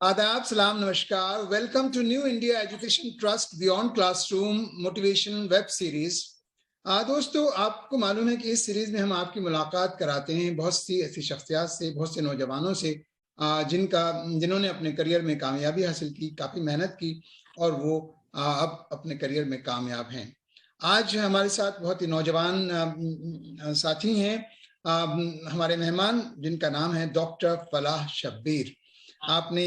आदाब, सलाम, नमस्कार। Welcome to new India education trust beyond classroom motivation web series. दोस्तों, आपको मालूम है कि इस सीरीज में हम आपकी मुलाकात कराते हैं बहुत सी ऐसी शख्सियात से, बहुत से नौजवानों से जिन्होंने अपने करियर में कामयाबी हासिल की, काफ़ी मेहनत की और वो अब अपने करियर में कामयाब हैं। आज हमारे साथ बहुत ही नौजवान साथी हैं, हमारे मेहमान, जिनका नाम है डॉक्टर फलाह शब्बीर। आपने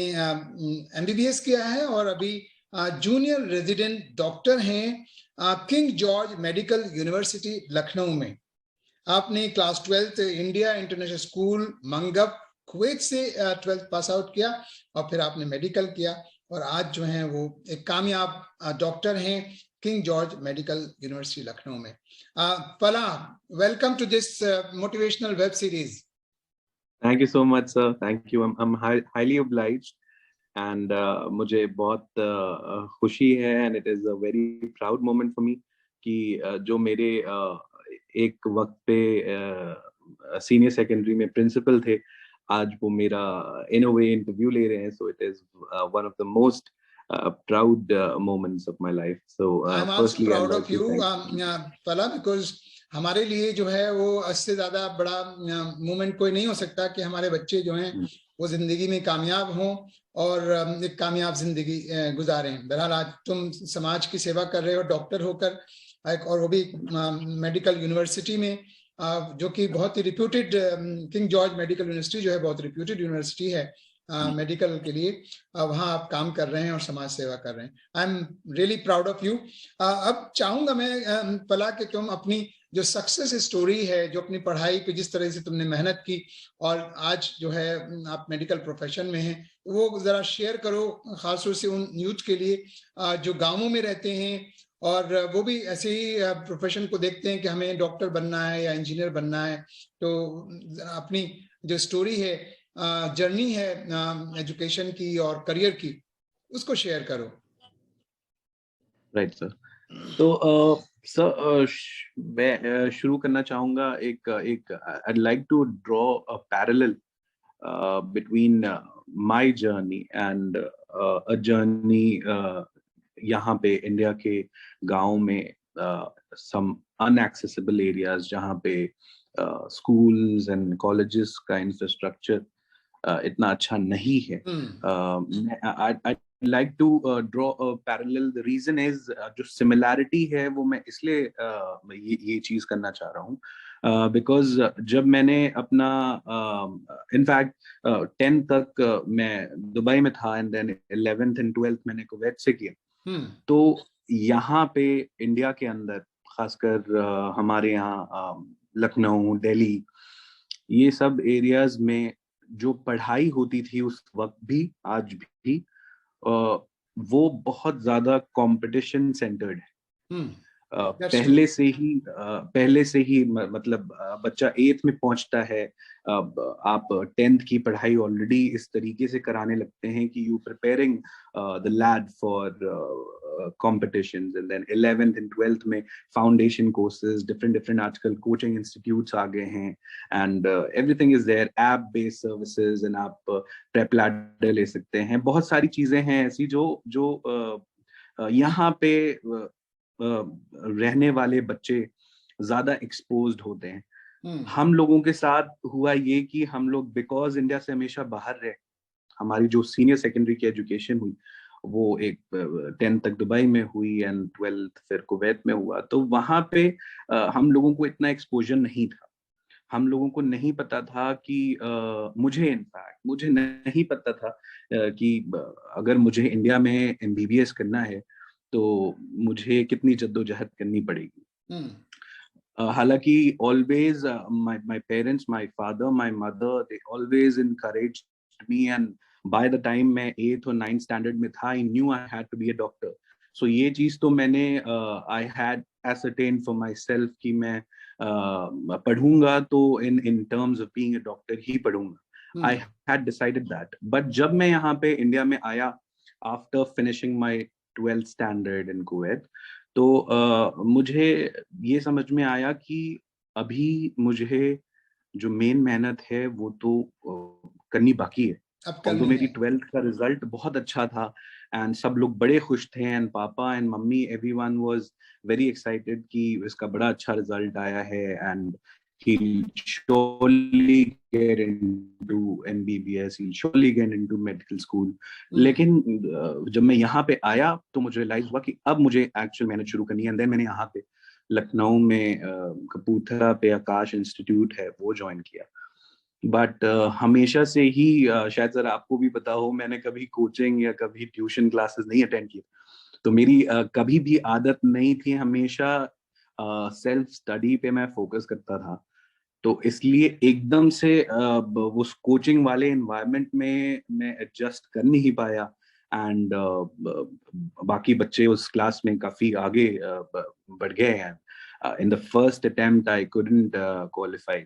एमबीबीएस किया है और अभी जूनियर रेजिडेंट डॉक्टर हैं King George medical university Lucknow में। आपने class 12th India international school मंगब कुवैत से 12th पास आउट किया और फिर आपने मेडिकल किया और आज जो है वो एक कामयाब डॉक्टर हैं King George medical university Lucknow में। फलाह, welcome to this motivational web series. Thank you so much, sir. Thank you. I'm highly obliged, and मुझे बहुत खुशी है, and it is a very proud moment for me कि जो मेरे एक वक्त पे सीनियर सेकेंडरी में प्रिंसिपल थे, आज वो मेरा in a way इंटरव्यू ले रहे हैं. So it is one of the most proud moments of my life. So I'm also firstly, proud I'd of like to you, thank फला, बिकॉज हमारे लिए जो है वो इससे ज्यादा बड़ा मोमेंट कोई नहीं हो सकता कि हमारे बच्चे जो हैं वो जिंदगी में कामयाब हों और एक कामयाब जिंदगी गुजारें। बहरहाल आज तुम समाज की सेवा कर रहे हो डॉक्टर होकर, एक और वो भी मेडिकल यूनिवर्सिटी में, जो कि बहुत ही reputed, King George medical university जो है बहुत रिप्यूटेड यूनिवर्सिटी है मेडिकल के लिए। वहाँ आप काम कर रहे हैं और समाज सेवा कर रहे हैं। I am really proud of you. अब चाहूंगा मैं फला कि तुम अपनी जो सक्सेस स्टोरी है, जो अपनी पढ़ाई पे जिस तरह से तुमने मेहनत की और आज जो है आप मेडिकल प्रोफेशन में हैं, वो जरा शेयर करो, खासतौर से उन यूथ के लिए जो गांवों में रहते हैं और वो भी ऐसे ही प्रोफेशन को देखते हैं कि हमें डॉक्टर बनना है या इंजीनियर बनना है। तो अपनी जो स्टोरी है, जर्नी है एजुकेशन की और करियर की, उसको शेयर करो। Right sir. तो सर मैं शुरू करना चाहूंगा एक I'd like to draw a parallel between my journey and a journey यहाँ पे इंडिया के गांव में some unaccessible areas जहाँ पे schools and colleges का infrastructure इतना अच्छा नहीं है। I'd like to draw a parallel. The reason is जो similarity है वो मैं इसलिए ये चीज करना चाह रहा हूँ because जब मैंने अपना इनफैक्ट 10th तक मैं दुबई में था and then 11th and 12th मैंने कुवैत से किया। तो यहाँ पे इंडिया के अंदर खासकर हमारे यहाँ लखनऊ, दिल्ली, ये सब एरियाज में जो पढ़ाई होती थी उस वक्त भी आज भी वो बहुत ज्यादा कंपटीशन सेंटर्ड है। पहले से ही मतलब बच्चा 8th में पहुंचता है, आप 10th की पढ़ाई ऑलरेडी इस तरीके से कराने लगते हैं कि you preparing the lad for competitions, and then 11th and 12th में foundation courses, different आजकल coaching institutes आ गए हैं and everything is there, app based services, and आप prep ladder ले सकते हैं। बहुत सारी चीजें हैं ऐसी जो यहाँ पे रहने वाले बच्चे ज्यादा एक्सपोज्ड होते हैं। हम लोगों के साथ हुआ ये कि हम लोग बिकॉज इंडिया से हमेशा बाहर रहे, हमारी जो सीनियर सेकेंडरी की एजुकेशन हुई वो एक 10th तक दुबई में हुई एंड 12th फिर कुवैत में हुआ। तो वहां पे हम लोगों को इतना एक्सपोजर नहीं था। हम लोगों को नहीं पता था कि मुझे नहीं पता था कि अगर मुझे इंडिया में एमबीबीएस करना है तो मुझे कितनी जद्दोजहद करनी पड़ेगी। हालांकि always my parents, my father, my mother, they always encouraged me and by the time मैं 8th और 9th स्टैंडर्ड में था, I knew I had to be a doctor. So ये चीज तो मैंने I had ascertained for myself कि मैं पढ़ूंगा तो in terms of being a doctor ही पढ़ूंगा। I had decided that. But जब मैं यहाँ पे इंडिया में आया after finishing my 12th standard in Kuwait, तो मुझे ये समझ में आया कि अभी मुझे जो मेन मेहनत है वो तो करनी बाकी है। अब कल ऑल्दो नहीं मेरी आए। 12th का रिजल्ट बहुत अच्छा था एंड सब लोग बड़े खुश थे एंड पापा and mummy everyone was very excited कि इसका बड़ा अच्छा रिजल्ट आया है and he'll surely get into MBBS, he'll surely get into medical school. लेकिन जब मैं यहाँ पे आया तो मुझे रियलाइज हुआ कि अब मुझे एक्चुअल मेहनत शुरू करनी है एंड देन मैंने यहाँ पे लखनऊ में कपूरथला पे आकाश इंस्टीट्यूट है वो ज्वाइन किया। बट हमेशा से ही शायद सर आपको भी पता हो मैंने कभी कोचिंग या कभी ट्यूशन क्लासेस नहीं अटेंड किए, तो मेरी कभी भी आदत नहीं थी, हमेशा सेल्फ स्टडी पे मैं फोकस करता था। तो इसलिए एकदम से उस कोचिंग वाले एनवायरनमेंट में मैं एडजस्ट कर नहीं पाया एंड बाकी बच्चे उस क्लास में काफी आगे बढ़ गए हैं। In the first attempt I couldn't qualify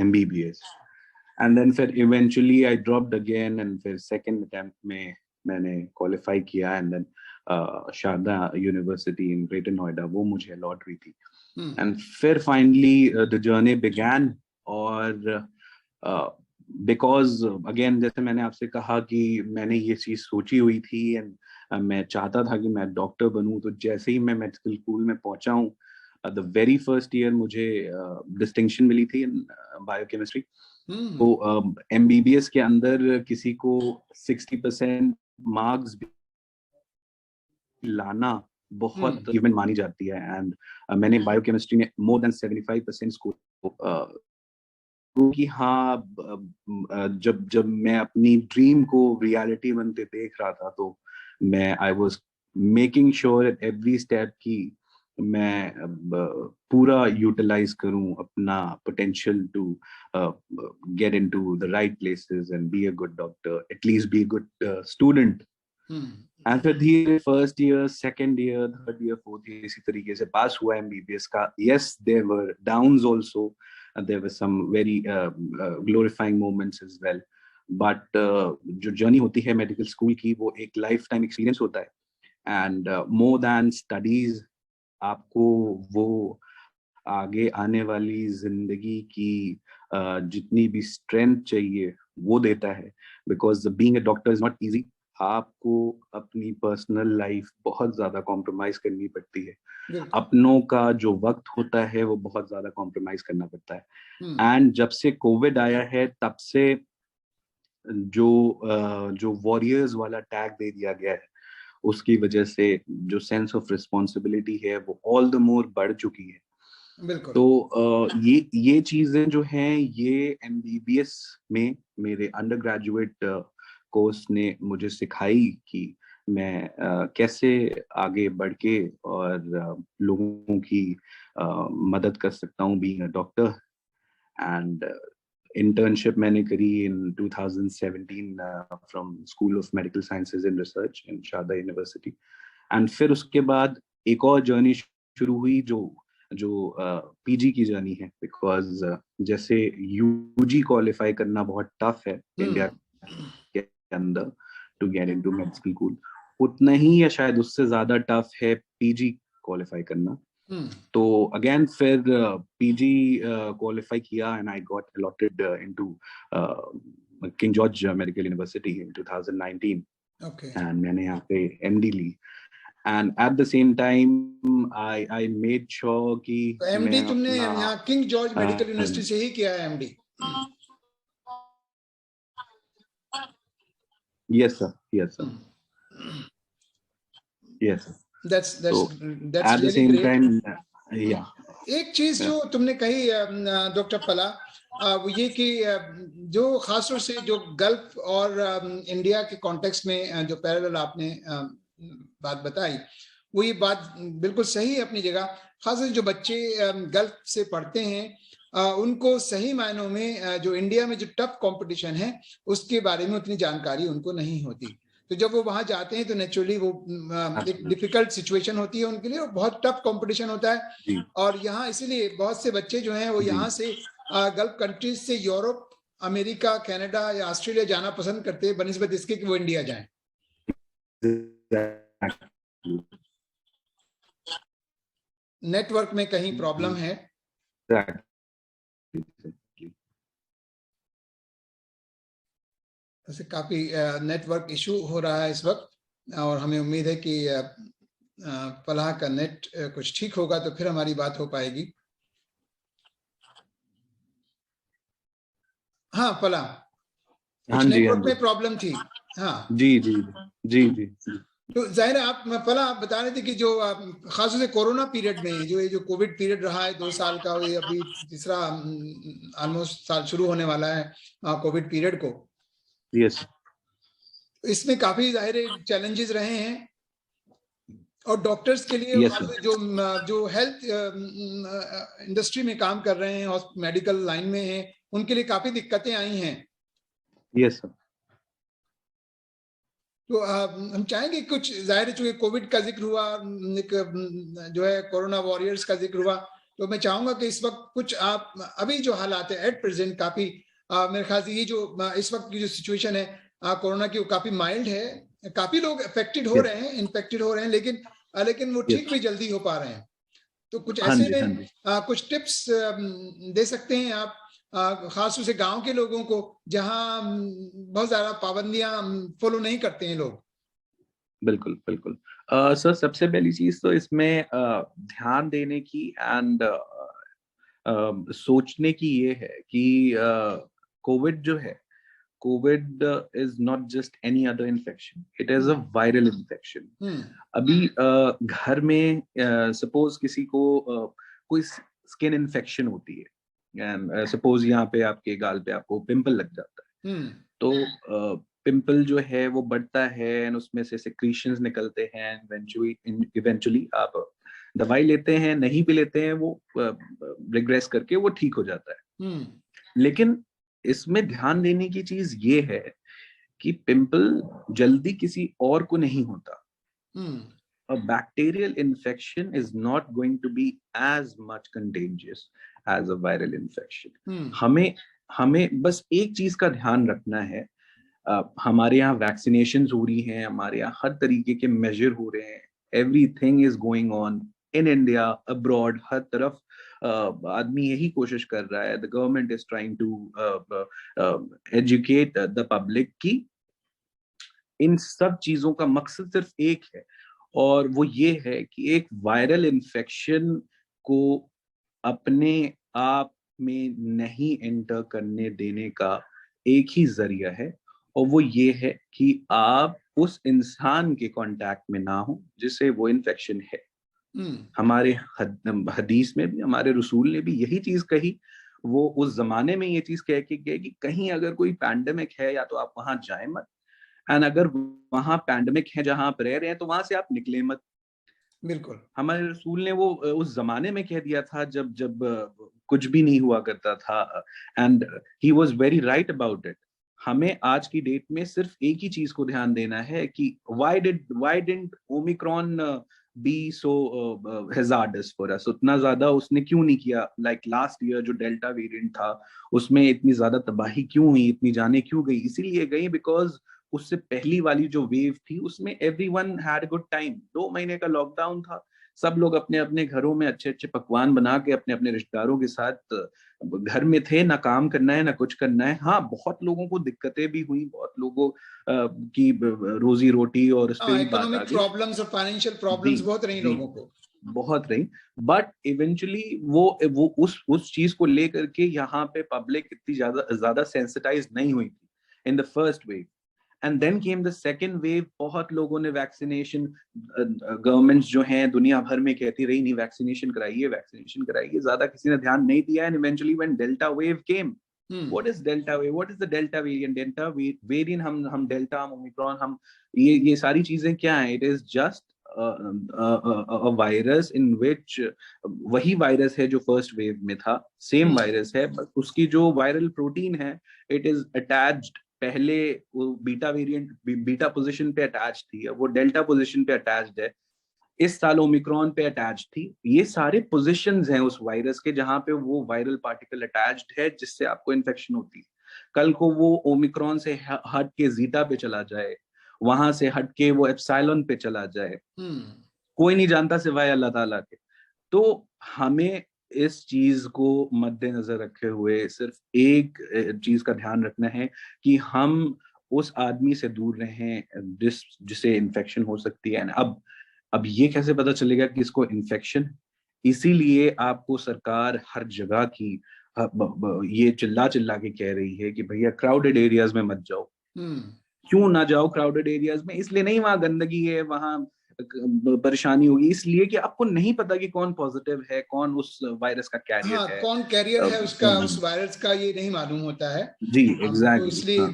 MBBS and then फिर eventually I dropped again and फिर सेकंड अटेम्प्ट में मैंने क्वालिफाई किया and then Sharda university in Greater Noida वो मुझे अलॉट हुई थी एंड फिर फाइनली द जर्नी बिगैन। और बिकॉज अगेन जैसे मैंने आपसे कहा कि मैंने ये चीज सोची हुई थी एंड मैं चाहता था कि मैं डॉक्टर बनूं, तो जैसे ही मैं मेडिकल स्कूल में पहुंचा हूँ द वेरी फर्स्ट ईयर मुझे डिस्टिंक्शन मिली थी इन बायोकेमिस्ट्री। तो MBBS के अंदर किसी को 60% मार्क्स लाना बहुत इवेंट मानी जाती है एंड मैंने बायोकेमिस्ट्री में मोर देन 75% स्कोर, क्योंकि हाँ जब जब मैं अपनी ड्रीम को रियलिटी बनते देख रहा था तो मैं I was making sure at every step कि मैं पूरा यूटिलाइज करूं अपना potential to get into the right places and be a good doctor, at least be a good student. And फिर धीरे first year, second year, third year, fourth year इसी तरीके से पास हुआ MBBS का। Yes, there were downs also, there were some very glorifying moments as well, but जो journey होती है मेडिकल स्कूल की वो एक लाइफ टाइम एक्सपीरियंस होता है एंड मोर दैन स्टडीज आपको वो आगे आने वाली जिंदगी की जितनी भी स्ट्रेंथ चाहिए वो देता है, because being a doctor is not easy. आपको अपनी पर्सनल लाइफ बहुत ज्यादा कॉम्प्रोमाइज करनी पड़ती है, अपनों का जो वक्त होता है वो बहुत ज्यादा कॉम्प्रोमाइज करना पड़ता है। एंड जब से कोविड आया है तब से जो वॉरियर्स वाला टैग दे दिया गया है उसकी वजह से जो सेंस ऑफ रिस्पॉन्सिबिलिटी है वो ऑल द मोर बढ़ चुकी है। बिल्कुल। तो ये चीजें जो हैं ये MBBS में मेरे अंडर ग्रेजुएट कोर्स ने मुझे सिखाई कि मैं कैसे आगे बढ़ के और लोगों की मदद कर सकता हूँ being a doctor. And internship मैंने करी in 2017 from school of medical sciences and research in Sharda university. And फिर उसके बाद एक और जर्नी शुरू हुई जो PG की जर्नी है, बिकॉज जैसे UG क्वालिफाई करना बहुत टफ है इंडिया के अंदर to get into medical school, उतना ही या शायद उससे ज्यादा टफ है PG क्वालिफाई करना। तो अगेन फिर PG क्वालिफाई किया and I got allotted into king George medical university in 2019 and मैंने यहाँ पे MD Lee. And at the same time, I made sure कि तो MD मैं तुमने अपना यहाँ किंग जॉर्ज मेडिकल यूनिवर्सिटी से ही किया है MD? Yes sir, yes sir, yes sir. That's So that's at the really same great. time, yeah. एक चीज जो तुमने कही डॉक्टर पला, वो ये कि जो खासतौर से जो गल्फ और इंडिया के कॉन्टेक्स्ट में जो पैरेलल आपने बात बताई, वो ये बात बिल्कुल सही है अपनी जगह। खासकर जो बच्चे गल्फ से पढ़ते हैं उनको सही मायनों में जो इंडिया में जो टफ कंपटीशन है उसके बारे में उतनी जानकारी उनको नहीं होती। तो जब वो वहां जाते हैं तो नेचुरली वो एक डिफिकल्ट सिचुएशन होती है उनके लिए और बहुत टफ कंपटीशन होता है। और यहाँ इसीलिए बहुत से बच्चे जो हैं वो यहाँ से गल्फ कंट्रीज से यूरोप, अमेरिका, कनाडा या ऑस्ट्रेलिया जाना पसंद करते हैं बनिस्बत इसके कि वो इंडिया जाएं। नेटवर्क में कहीं प्रॉब्लम है? वैसे काफी नेटवर्क इशू हो रहा है इस वक्त, और हमें उम्मीद है कि फलाह का नेट कुछ ठीक होगा तो फिर हमारी बात हो पाएगी। हाँ फलाह, हाँ कुछ जी, हाँ नेटवर्क जी। में प्रॉब्लम थी। हाँ, जी जी जी जी जी। तो जाहिर है आप फला आप बता रहे थे कि जो खासतौर से कोरोना पीरियड में जो ये जो कोविड पीरियड रहा है 2 साल का, ये अभी तीसरा ऑलमोस्ट साल शुरू होने वाला है कोविड पीरियड को, यस इसमें काफी जाहिर चैलेंजेस रहे हैं, और डॉक्टर्स के लिए, यस खासतौर सर। से जो जो हेल्थ इंडस्ट्री में काम कर रहे हैं, मेडिकल लाइन में हैं, उनके लिए काफी दिक्कतें आई हैं। Yes sir. तो हम चाहेंगे कुछ, जाहिर है चूंकि कोविड का जिक्र हुआ, एक जो है कोरोना वॉरियर्स का जिक्र हुआ, तो मैं चाहूंगा कि इस वक्त कुछ आप अभी जो हालात है एट प्रेजेंट, काफी मेरे ख्याल से ये जो इस वक्त की जो सिचुएशन है कोरोना की, वो काफी माइल्ड है, काफी लोग अफेक्टेड हो यस। रहे हैं, इन्फेक्टेड हो रहे हैं, लेकिन लेकिन वो यस। ठीक भी जल्दी हो पा रहे हैं। तो कुछ हाँ ऐसे जी, हाँ में जी। कुछ टिप्स दे सकते हैं आप खास तौर से गांव के लोगों को, जहां बहुत ज्यादा पाबंदियां फॉलो नहीं करते हैं लोग। बिल्कुल बिल्कुल। सर सबसे पहली चीज तो इसमें ध्यान देने की एंड सोचने की ये है कि कोविड जो है, covid is not just any other infection, it is a viral infection. Hmm अभी घर में सपोज किसी को कोई स्किन इन्फेक्शन होती है, एंड सपोज यहाँ पे आपके गाल पे आपको पिंपल लग जाता है, हम्म तो पिंपल जो है वो बढ़ता है एंड उसमें से सिक्रीशंस निकलते हैं, इवेंचुअली आप दवाई लेते हैं, नहीं भी लेते हैं, वो रिग्रेस करके वो ठीक हो जाता है। हम्म लेकिन इसमें ध्यान देने की चीज ये है कि पिंपल जल्दी किसी और को नहीं होता। हम्म A bacterial infection is not going to be as much contagious as a viral infection. हम्म हमें हमें बस एक चीज का ध्यान रखना है। हमारे यहाँ वैक्सीनेशन हो रही हैं, हमारे यहाँ हर तरीके के मेजर हो रहे हैं, everything is going on in India, abroad, हर तरफ आदमी यही कोशिश कर रहा है। The government is trying to educate the public की इन सब चीजों का मकसद सिर्फ एक है, और वो ये है कि एक वायरल इन्फेक्शन को अपने आप में नहीं एंटर करने देने का एक ही जरिया है, और वो ये है कि आप उस इंसान के कांटेक्ट में ना हो जिसे वो इन्फेक्शन है। हम्म हमारे हदीस में भी हमारे रसूल ने भी यही चीज कही। वो उस जमाने में ये चीज कह के गए कि कहीं अगर कोई पैंडेमिक है या तो आप वहां जाए मत, एंड अगर वहां पैंडेमिक है जहां आप रह रहे हैं तो वहां से आप निकले मत। बिल्कुल। हमारे रसूल ने वो उस जमाने में कह दिया था जब जब कुछ भी नहीं हुआ करता था, and he was very right about it. हमें आज की डेट में सिर्फ एक ही चीज को ध्यान देना है कि why didn't Omicron be so hazardous for us, उतना ज्यादा उसने क्यों नहीं किया, लाइक लास्ट ईयर जो डेल्टा वेरिएंट था उसमें इतनी ज्यादा तबाही क्यों हुई, इतनी जाने क्यों गई, इसीलिए गई बिकॉज उससे पहली वाली जो वेव थी उसमें एवरीवन हैड गुड टाइम। 2 महीने का लॉकडाउन था, सब लोग अपने अपने घरों में अच्छे अच्छे पकवान बना के अपने अपने रिश्तेदारों के साथ घर में थे, ना काम करना है ना कुछ करना है। हाँ, बहुत लोगों को दिक्कतें भी हुई, बहुत लोगों की रोजी रोटी और उस पर हाँ, भी बात आ इकोनॉमिक गई। प्रॉब्लम्स और फाइनेंशियल जी प्रॉब्लम्स बहुत रही जी, लोगों को। बहुत रही। बट इवेंचुअली वो उस चीज को लेकर के यहाँ पे पब्लिक इतनी ज्यादा ज्यादा सेंसिटाइज नहीं हुई थी in the first wave. And then came the second wave, बहुत लोगों ने वैक्सीनेशन, गवर्नमेंट्स जो हैं दुनिया भर में कहती रही नहीं वैक्सीनेशन कराइए वैक्सीनेशन कराइए, ज्यादा किसी ने ध्यान नहीं दिया। And eventually when delta wave came, hmm what is delta wave, what is the delta variant, delta variant, हम डेल्टा, हम ओमिक्रॉन, हम ये सारी चीजें क्या है, it is just virus in विच, वही वायरस है जो फर्स्ट वेव में था, सेम हम्म वायरस है, बट उसकी जो वायरल प्रोटीन है इट इज अटैच्ड, पहले वो बीटा वेरिएंट बीटा पोजीशन पे अटैच थी, अब वो डेल्टा पोजीशन पे अटैच्ड है, इस साल ओमिक्रॉन पे अटैच थी। ये सारे पोजीशंस हैं उस वायरस के जहां पे वो वायरल पार्टिकल अटैच्ड है जिससे आपको इन्फेक्शन होती है। कल को वो ओमिक्रॉन से हट के जीटा पे चला जाए, वहां से हट के वो एप्सिलॉन पे चला जाए, हम्म कोई नहीं जानता सिवाय अल्लाह ताला के। तो हमें इस चीज को मद्देनजर रखे हुए सिर्फ एक चीज का ध्यान रखना है कि हम उस आदमी से दूर रहें जिसे इन्फेक्शन हो सकती है। अब ये कैसे पता चलेगा कि इसको इन्फेक्शन? इसीलिए आपको सरकार हर जगह की ये चिल्ला चिल्ला के कह रही है कि भैया क्राउडेड एरियाज में मत जाओ। क्यों ना जाओ क्राउडेड एरियाज में? इसलिए नहीं वहां गंदगी है, वहां परेशानी होगी, इसलिए कि आपको नहीं पता कि कौन पॉजिटिव है, कौन उस वायरस का कैरियर हाँ, है। कौन कैरियर है उसका, उस वायरस का, ये नहीं मालूम होता है। जी तो एग्जैक्टली। इसलिए हाँ,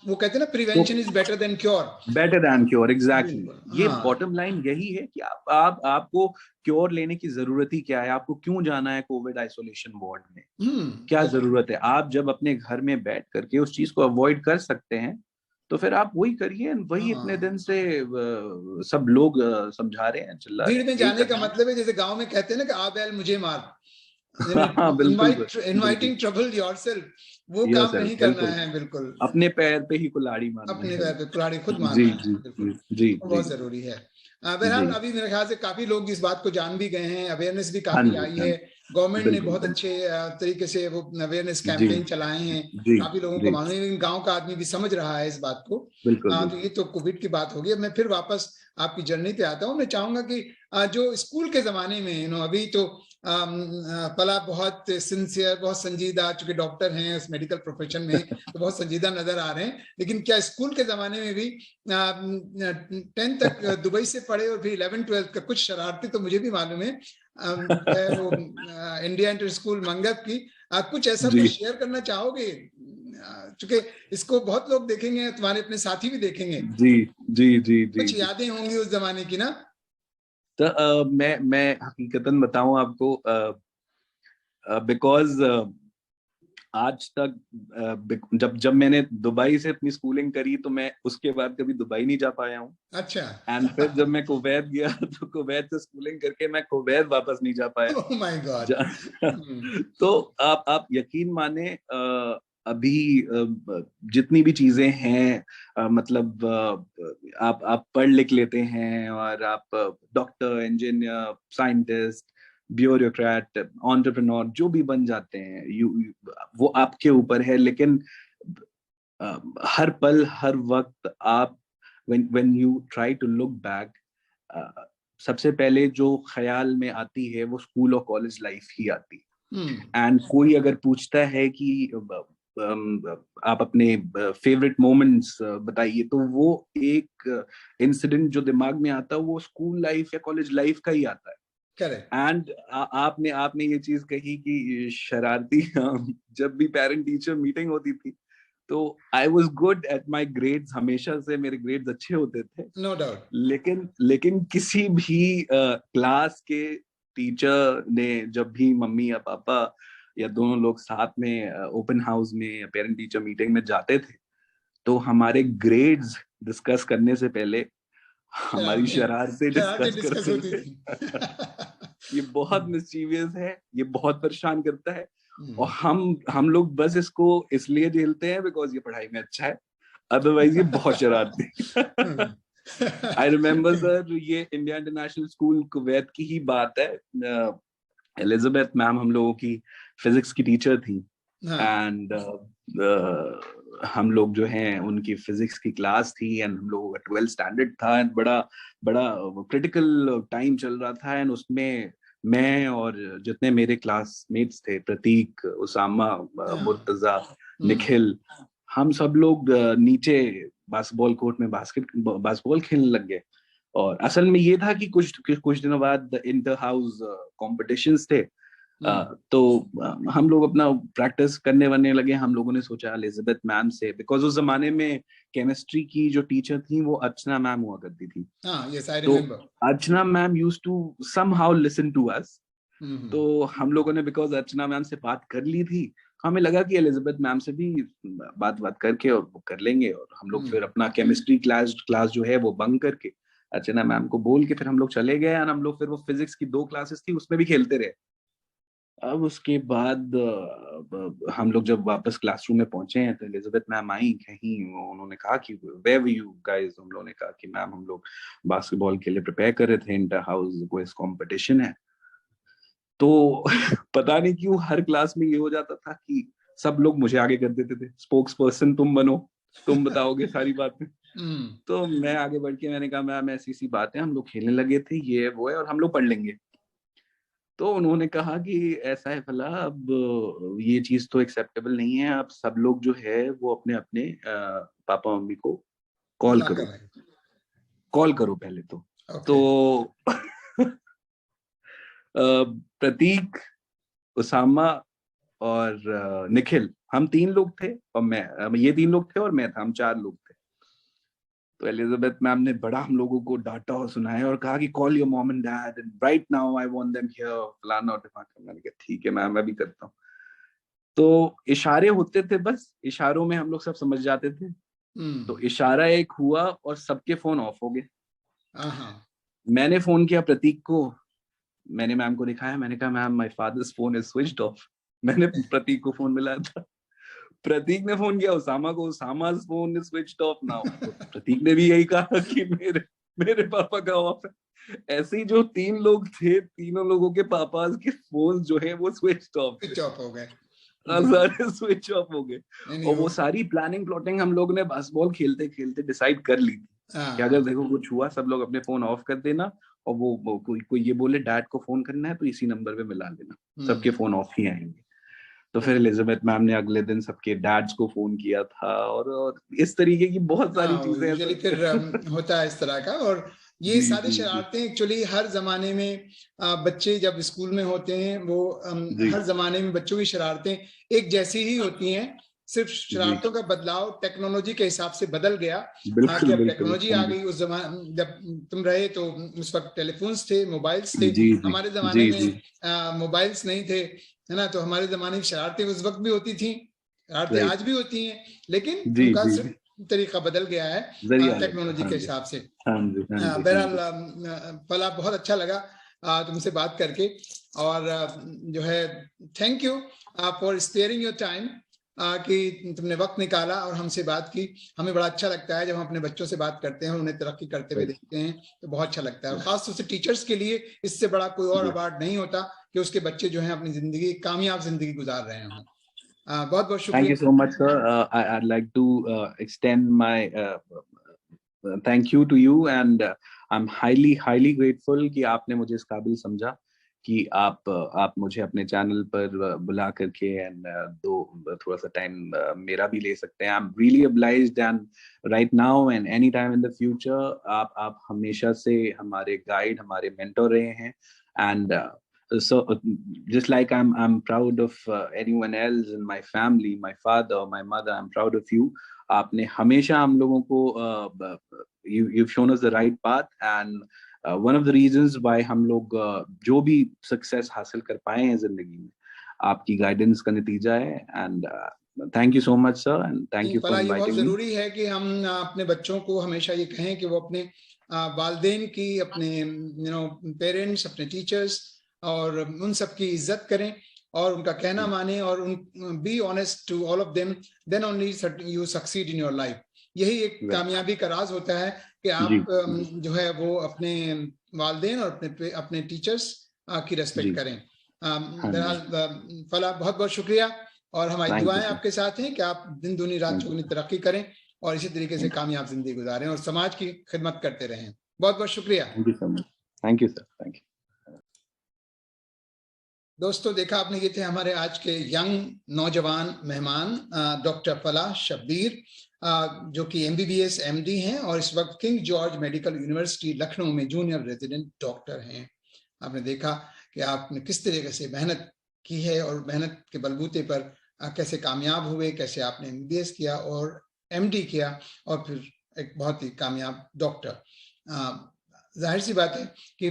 वो कहते हैं ना, prevention is better than cure. Better than cure, exactly. बिल्कुल, ये हाँ। बॉटम लाइन यही है कि आपको क्योर लेने की जरूरत ही क्या है? आपको क्यों जाना है कोविड आइसोलेशन वार्ड में? क्या जरूरत है? आप जब अपने घर में बैठ करके उस चीज को अवॉइड कर सकते हैं तो फिर आप वही करिए। वही इतने दिन से सब लोग समझा रहे हैं, चिल्ला रहे भीड़ हैं, में यही जाने का करना मतलब है, जैसे गांव में कहते हैं ना कि आ बैल मुझे मार, है। हाँ बिल्कुल सर, बिल्कुल। इनवाइटिंग ट्रबल योरसेल्फ, वो यस काम सर, नहीं करना बिल्कुल। है। बिल्कुल, अपने पैर पे ही कुल्हाड़ी मारना अपने है। पैर पे कुल्हाड़ी खुद जी मारना जी है। बिल्कुल, जी जी वो जी बहुत जी जरूरी है। बहरहाल, जी। अभी मेरे ख्याल से काफी लोग इस बात को जान भी गए हैं, अवेयरनेस भी हाँ काफी जी, आई हाँ है। जी, गवर्नमेंट ने बिल्कुल बहुत बिल्कुल। अच्छे तरीके से वो अवेयरनेस जी कैंपेन चलाए हैं। जी काफी लोगों को जी, मालूम है, लेकिन गांव का आदमी भी समझ रहा है इस बात को। बिल्कुल तो ये बिल्कुल। तो कोविड की बात होगी। अब मैं फिर वापस आपकी जर्नी पे आता हूँ। मैं चाहूंगा कि जो स्कूल के जमाने में अभी तो पला बहुत सिंसियर, बहुत संजीदा, चूंकि डॉक्टर हैं उस मेडिकल प्रोफेशन में, तो बहुत संजीदा नजर आ रहे हैं। लेकिन क्या स्कूल के जमाने में भी 10th तक दुबई से पढ़े और फिर 11th-12th का कुछ शरारती तो मुझे भी मालूम है, वो इंडिया इंटर स्कूल मंगत की, कुछ ऐसा जी कुछ शेयर करना चाहोगे? चूंकि इसको बहुत लोग देखेंगे, तुम्हारे अपने साथी भी देखेंगे, जी जी जी जी कुछ जी। यादें होंगी उस जमाने की ना। तो मैं हकीकतन बताऊं आपको, बिकॉज आज तक जब जब मैंने दुबई से अपनी स्कूलिंग करी तो मैं उसके बाद कभी दुबई नहीं जा पाया हूँ। अच्छा। एंड फिर जब मैं कुवैत गया तो कुवैत से स्कूलिंग करके मैं कुवैत वापस नहीं जा पाया। Oh my God. तो आप यकीन माने, अभी जितनी भी चीजें हैं, मतलब आप पढ़ लिख लेते हैं और आप doctor, engineer, scientist, bureaucrat, entrepreneur जो भी बन जाते हैं, वो आपके ऊपर है। लेकिन हर पल हर वक्त आप, when you try to look back, सबसे पहले जो ख्याल में आती है वो स्कूल और कॉलेज लाइफ ही आती है। एंड कोई अगर पूछता है कि आप अपने फेवरेट मोमेंट्स बताइए, तो वो एक इंसिडेंट जो दिमाग में आता है वो स्कूल लाइफ या कॉलेज लाइफ का ही आता है। करेक्ट। एंड आपने आपने ये चीज कही कि शरारती, जब भी पेरेंट टीचर मीटिंग होती थी तो I was good at my grades, हमेशा से मेरे ग्रेड्स अच्छे होते थे। No doubt. लेकिन किसी भी क्लास के टीचर ने जब भी मम्मी या पापा या दोनों लोग साथ में ओपन हाउस में या पेरेंट टीचर मीटिंग में जाते थे, तो हमारे ग्रेड्स डिस्कस करने से पहले हमारी शरारतें शरारतें शरारतें डिस्कस डिस्कस करते होती थे। थी। ये बहुत मिस्चीवियस है, ये बहुत परेशान करता है। और हम लोग बस इसको इसलिए झेलते हैं बिकॉज ये पढ़ाई में अच्छा है, अदरवाइज ये बहुत शरारती। आई रिमेम्बर सर, ये इंडिया इंटरनेशनल स्कूल कुवैत की ही बात है। एलिजाबेथ मैम हम लोगों की फिजिक्स की टीचर थी। हाँ। एंड हम लोग जो हैं उनकी फिजिक्स की क्लास थी, एंड हम लोगों का 12th स्टैंडर्ड था, एंड बड़ा बड़ा क्रिटिकल टाइम चल रहा था। एंड उसमें मैं और जितने मेरे क्लासमेट्स थे, प्रतीक, उसामा, मुर्तजा, निखिल, हम सब लोग नीचे बास्केटबॉल कोर्ट में बास्केटबॉल खेलने लग गए। और असल में ये था कि कुछ दिनों बाद इंटर हाउस कॉम्पिटिशन्स थे। तो हम लोग अपना प्रैक्टिस करने वरने लगे। हम लोगों ने सोचा एलिजाबेथ मैम से, बिकॉज उस जमाने में केमिस्ट्री की जो टीचर थी वो अर्चना मैम हुआ करती थी। यस आई तो remember. Archana ma'am use to somehow listen to us. तो हम लोगों ने बिकॉज अर्चना मैम से बात कर ली थी, हमें लगा कि एलिजाबेथ मैम से भी बात करके और वो कर लेंगे। और हम लोग फिर अपना केमिस्ट्री क्लास जो है वो बंक करके अर्चना मैम को बोल के फिर हम लोग चले गए। और हम लोग फिर वो फिजिक्स की 2 क्लासेस थी उसमें भी खेलते रहे। अब उसके बाद हम लोग जब वापस क्लासरूम में पहुंचे हैं तो एलिजाबेथ मैम आई कहीं, उन्होंने कहा कि वेयर वर यू गाइस। हम लोगों ने कहा कि मैम हम लोग बास्केटबॉल के लिए प्रिपेयर कर रहे थे, इंटर हाउस क्विज कंपटीशन है। तो पता नहीं क्यों हर क्लास में ये हो जाता था कि सब लोग मुझे आगे कर देते थे, स्पोक्स पर्सन तुम बनो। तुम बताओगे सारी बातें। तो मैं आगे बढ़ के मैंने कहा मैम ऐसी सी बात है, हम लोग खेलने लगे थे, ये वो है, और हम लोग पढ़ लेंगे। तो उन्होंने कहा कि ऐसा है फला, अब ये चीज तो एक्सेप्टेबल नहीं है, अब सब लोग जो है वो अपने अपने पापा मम्मी को कॉल बुला कर करो, रहे हैं। कॉल करो पहले तो। ओके। तो प्रतीक, उसामा और निखिल, हम 3 लोग थे, और मैं, ये 3 लोग थे और मैं था, हम 4 लोग थे। तो एलिजाबेथ मैम ने बड़ा हम लोगों को डांटा और सुनाया और कहा कि call your mom and dad and right now, I want them here, फलाना और ढिमाका। मैंने कहा ठीक है मैम, मैं भी करता हूँ। तो इशारे होते थे, बस इशारों में हम लोग सब समझ जाते थे। तो इशारा एक हुआ और सबके फोन ऑफ हो गए। मैंने फोन किया प्रतीक को, मैंने मैम को दिखाया, मैंने कहा ma'am my father's phone is switched of. मैंने प्रतीक को फोन मिलाया था। प्रतीक ने फोन किया उसामा को, Usama phone is switched off now. तो प्रतीक ने भी यही कहा कि मेरे मेरे पापा का ऑफ है। ऐसे ही जो 3 लोग थे, तीनों लोगों के पापा के फोन जो है वो स्विच ऑफ हो गए। सारे स्विच ऑफ हो गए। नहीं और वो सारी प्लानिंग प्लॉटिंग हम लोग ने बास्केटबॉल खेलते खेलते डिसाइड कर ली थी कि अगर देखो कुछ हुआ सब लोग अपने फोन ऑफ कर देना, और वो कोई ये बोले डैड को फोन करना है तो इसी नंबर पे मिला लेना, सबके फोन ऑफ ही आएंगे। तो फिर एलिजाबेथ मैम ने अगले दिन सबके डैड्स को फोन किया था, और इस तरीके की बहुत सारी चीजें यूजुअली फिर होता है इस तरह का। और ये सारी शरारतें एक्चुअली हर जमाने में बच्चे जब स्कूल में होते हैं वो हर जमाने में बच्चों की शरारतें एक जैसी ही होती हैं, सिर्फ शरारतों का बदलाव टेक्नोलॉजी के हिसाब से बदल गया। कि अब टेक्नोलॉजी आ गई, उस जमाने जब तुम रहे तो उस वक्त टेलीफोन्स थे, मोबाइल्स थे, हमारे जमाने में मोबाइल्स नहीं थे, है ना। तो हमारे जमाने में शरारतें उस वक्त भी होती थी, शरारतें आज भी होती हैं, लेकिन उनका तरीका बदल गया है टेक्नोलॉजी के हिसाब से। बहरहाल फला, बहुत अच्छा लगा तुमसे बात करके, और जो है thank you for sparing your time, कि तुमने वक्त निकाला और हमसे बात की। हमें बड़ा अच्छा लगता है जब हम अपने बच्चों से बात करते हैं और उन्हें तरक्की करते हुए देखते हैं, तो बहुत अच्छा लगता है। और खासतौर से टीचर्स के लिए इससे बड़ा कोई और अवार्ड नहीं होता कि उसके बच्चे जो हैं अपनी जिंदगी, कामयाब जिंदगी गुजार रहे हों। बहुत बहुत शुक्रिया। Thank you so much, sir. I'd like to extend my thank you to you, and I'm highly grateful कि आपने मुझे इस काबिल समझा कि आप मुझे अपने चैनल पर बुला करके एंड थोड़ा सा टाइम मेरा भी ले सकते हैं। I'm really obliged, and right now and any time in the future आप हमेशा से हमारे गाइड, हमारे मेंटर रहे हैं, and so just like I'm proud of anyone else in my family, my father, my mother, I'm proud of you. आपने हमेशा हम लोगों को you've shown us the right path, and one of the reasons why हम लोग जो भी success हासिल कर पाए हैं जिंदगी में आपकी गाइडेंस का नतीजा है। And thank you so much sir, and thank you for inviting me. बहुत जरूरी है कि हम अपने बच्चों को हमेशा ये कहें कि वो अपने वालिदैन की, अपने पेरेंट्स, अपने टीचर्स और उन सब की इज्जत करें और उनका कहना माने, और be honest to all of them, then only you succeed in your life. यही एक कामयाबी का राज होता है कि आप जो है वो अपने वालिदैन और अपने टीचर्स की रेस्पेक्ट करें। बहरहाल फला, बहुत बहुत शुक्रिया, और हमारी दुआएं आपके साथ हैं कि आप दिन दूनी रात चौगुनी तरक्की करें और इसी तरीके से कामयाब जिंदगी गुजारें और समाज की खिदमत करते रहें। बहुत बहुत शुक्रिया। Thank you sir, thank you. दोस्तों, देखा आपने, ये थे हमारे आज के यंग नौजवान मेहमान डॉक्टर फला शब्बीर, जो कि MBBS MD हैं और इस वक्त king George medical university Lucknow में जूनियर रेजिडेंट डॉक्टर हैं। आपने देखा कि आपने किस तरीके से मेहनत की है और मेहनत के बलबूते पर कैसे कामयाब हुए, कैसे आपने MBBS किया और MD किया और फिर एक बहुत ही कामयाब डॉक्टर। जाहिर सी बात है कि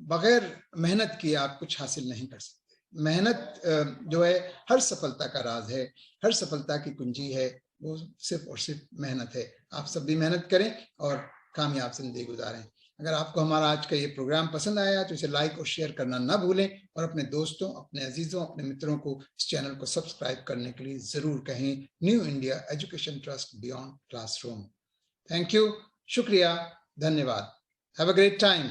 बगैर मेहनत किए आप कुछ हासिल नहीं कर सकते। मेहनत जो है हर सफलता का राज है, हर सफलता की कुंजी है, वो सिर्फ और सिर्फ मेहनत है। आप सब भी मेहनत करें और कामयाब जिंदगी गुजारें। अगर आपको हमारा आज का ये प्रोग्राम पसंद आया तो इसे लाइक और शेयर करना ना भूलें, और अपने दोस्तों, अपने अजीजों, अपने मित्रों को इस चैनल को सब्सक्राइब करने के लिए जरूर कहें। New India education trust beyond classroom. Thank you, शुक्रिया, धन्यवाद। Have a great time.